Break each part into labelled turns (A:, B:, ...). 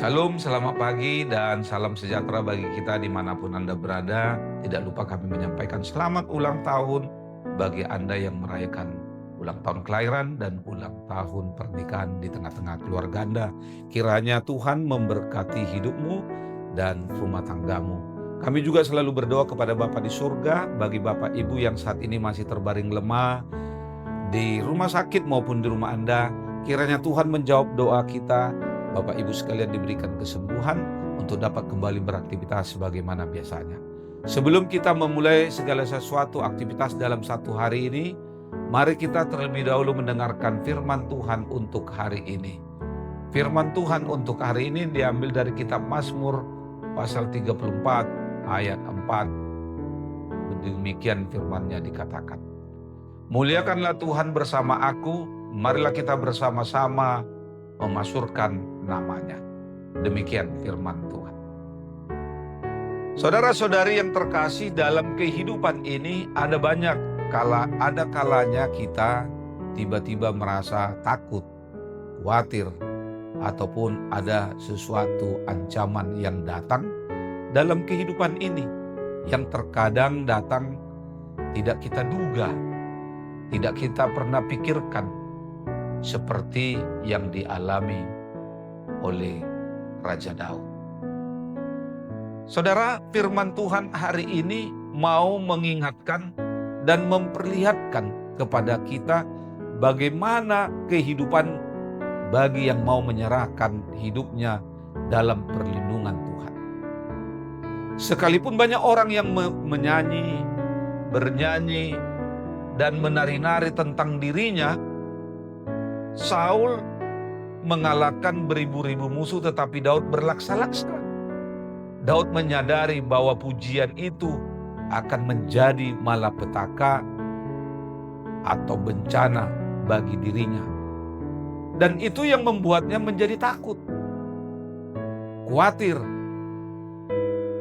A: Shalom, selamat pagi dan salam sejahtera bagi kita dimanapun Anda berada. Tidak lupa kami menyampaikan selamat ulang tahun bagi Anda yang merayakan ulang tahun kelahiran dan ulang tahun pernikahan di tengah-tengah keluarga Anda. Kiranya Tuhan memberkati hidupmu dan rumah tanggamu. Kami juga selalu berdoa kepada Bapa di surga bagi Bapak Ibu yang saat ini masih terbaring lemah di rumah sakit maupun di rumah Anda. Kiranya Tuhan menjawab doa kita. Bapak Ibu sekalian diberikan kesembuhan untuk dapat kembali beraktivitas sebagaimana biasanya. Sebelum kita memulai segala sesuatu aktivitas dalam satu hari ini, mari kita terlebih dahulu mendengarkan firman Tuhan untuk hari ini. Firman Tuhan untuk hari ini diambil dari kitab Mazmur pasal 34 ayat 4. Demikian firman-Nya dikatakan. Muliakanlah Tuhan bersama aku, marilah kita bersama-sama memasyurkan namanya. Demikian firman Tuhan. Saudara-saudari yang terkasih, dalam kehidupan ini ada kalanya kita tiba-tiba merasa takut, khawatir, ataupun ada sesuatu ancaman yang datang dalam kehidupan ini, yang terkadang datang tidak kita duga, tidak kita pernah pikirkan, seperti yang dialami oleh Raja Daud. Saudara, firman Tuhan hari ini mau mengingatkan dan memperlihatkan kepada kita bagaimana kehidupan bagi yang mau menyerahkan hidupnya dalam perlindungan Tuhan. Sekalipun banyak orang yang menyanyi, bernyanyi, dan menari-nari tentang dirinya, Saul mengalahkan beribu-ribu musuh, tetapi Daud berlaksa-laksa. Daud menyadari bahwa pujian itu akan menjadi malapetaka atau bencana bagi dirinya. Dan itu yang membuatnya menjadi takut, khawatir.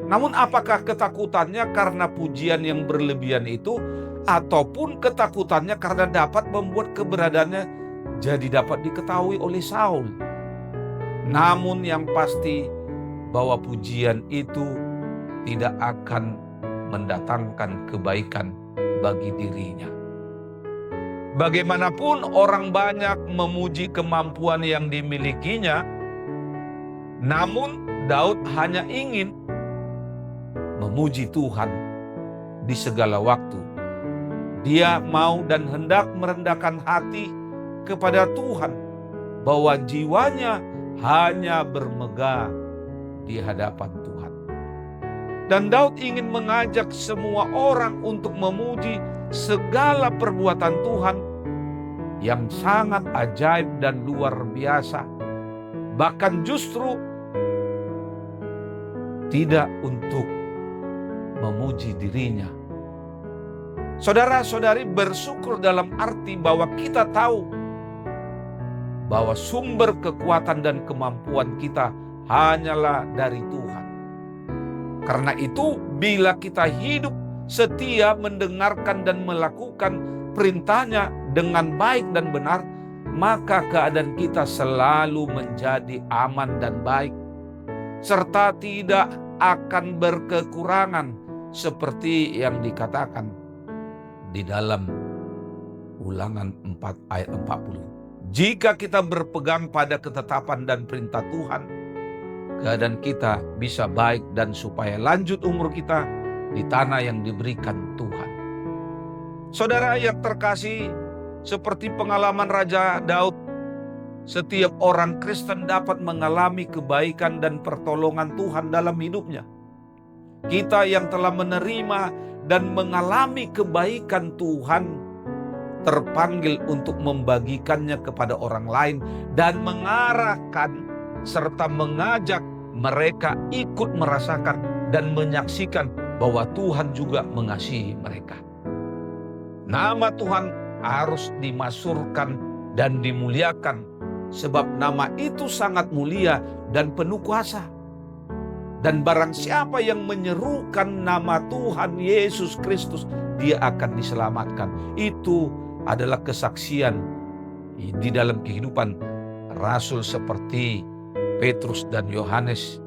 A: Namun apakah ketakutannya karena pujian yang berlebihan itu, ataupun ketakutannya karena dapat membuat keberadaannya jadi dapat diketahui oleh Saul? Namun yang pasti bahwa pujian itu tidak akan mendatangkan kebaikan bagi dirinya. Bagaimanapun orang banyak memuji kemampuan yang dimilikinya, namun Daud hanya ingin memuji Tuhan di segala waktu. Dia mau dan hendak merendahkan hati kepada Tuhan, bahwa jiwanya hanya bermegah di hadapan Tuhan. Dan Daud ingin mengajak semua orang untuk memuji segala perbuatan Tuhan yang sangat ajaib dan luar biasa. Bahkan justru tidak untuk memuji dirinya. Saudara-saudari, bersyukur dalam arti bahwa kita tahu bahwa sumber kekuatan dan kemampuan kita hanyalah dari Tuhan. Karena itu, bila kita hidup setia mendengarkan dan melakukan perintahnya dengan baik dan benar, maka keadaan kita selalu menjadi aman dan baik, serta tidak akan berkekurangan seperti yang dikatakan di dalam Ulangan 4 ayat 40. Jika kita berpegang pada ketetapan dan perintah Tuhan, keadaan kita bisa baik dan supaya lanjut umur kita di tanah yang diberikan Tuhan. Saudara yang terkasih, seperti pengalaman Raja Daud, setiap orang Kristen dapat mengalami kebaikan dan pertolongan Tuhan dalam hidupnya. Kita yang telah menerima dan mengalami kebaikan Tuhan terpanggil untuk membagikannya kepada orang lain dan mengarahkan serta mengajak mereka ikut merasakan dan menyaksikan bahwa Tuhan juga mengasihi mereka. Nama Tuhan harus dimasyurkan dan dimuliakan, sebab nama itu sangat mulia dan penuh kuasa. Dan barang siapa yang menyerukan nama Tuhan Yesus Kristus, dia akan diselamatkan. Itu adalah kesaksian di dalam kehidupan rasul seperti Petrus dan Yohanes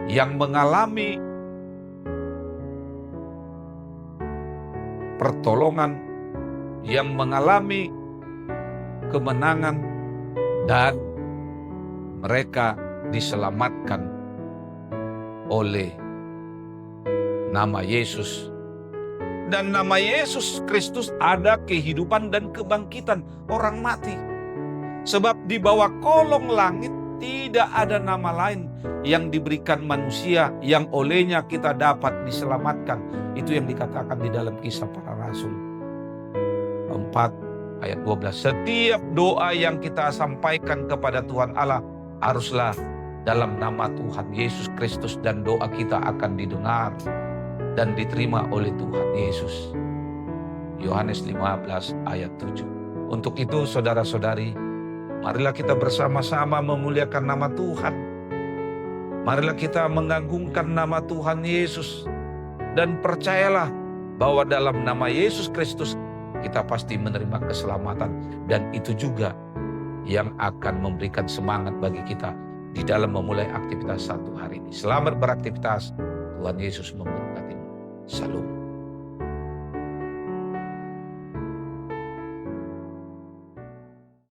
A: yang mengalami pertolongan, yang mengalami kemenangan, dan mereka diselamatkan oleh nama Yesus. Dan nama Yesus Kristus ada kehidupan dan kebangkitan orang mati. Sebab di bawah kolong langit tidak ada nama lain yang diberikan manusia yang olehnya kita dapat diselamatkan. Itu yang dikatakan di dalam Kisah Para Rasul 4 ayat 12. Setiap doa yang kita sampaikan kepada Tuhan Allah haruslah dalam nama Tuhan Yesus Kristus, dan doa kita akan didengar dan diterima oleh Tuhan Yesus. Yohanes 15 ayat 7. Untuk itu saudara-saudari, marilah kita bersama-sama memuliakan nama Tuhan. Marilah kita mengagungkan nama Tuhan Yesus. Dan percayalah bahwa dalam nama Yesus Kristus kita pasti menerima keselamatan. Dan itu juga yang akan memberikan semangat bagi kita di dalam memulai aktivitas satu hari ini. Selamat beraktivitas. Tuhan Yesus memberkati. Shalom.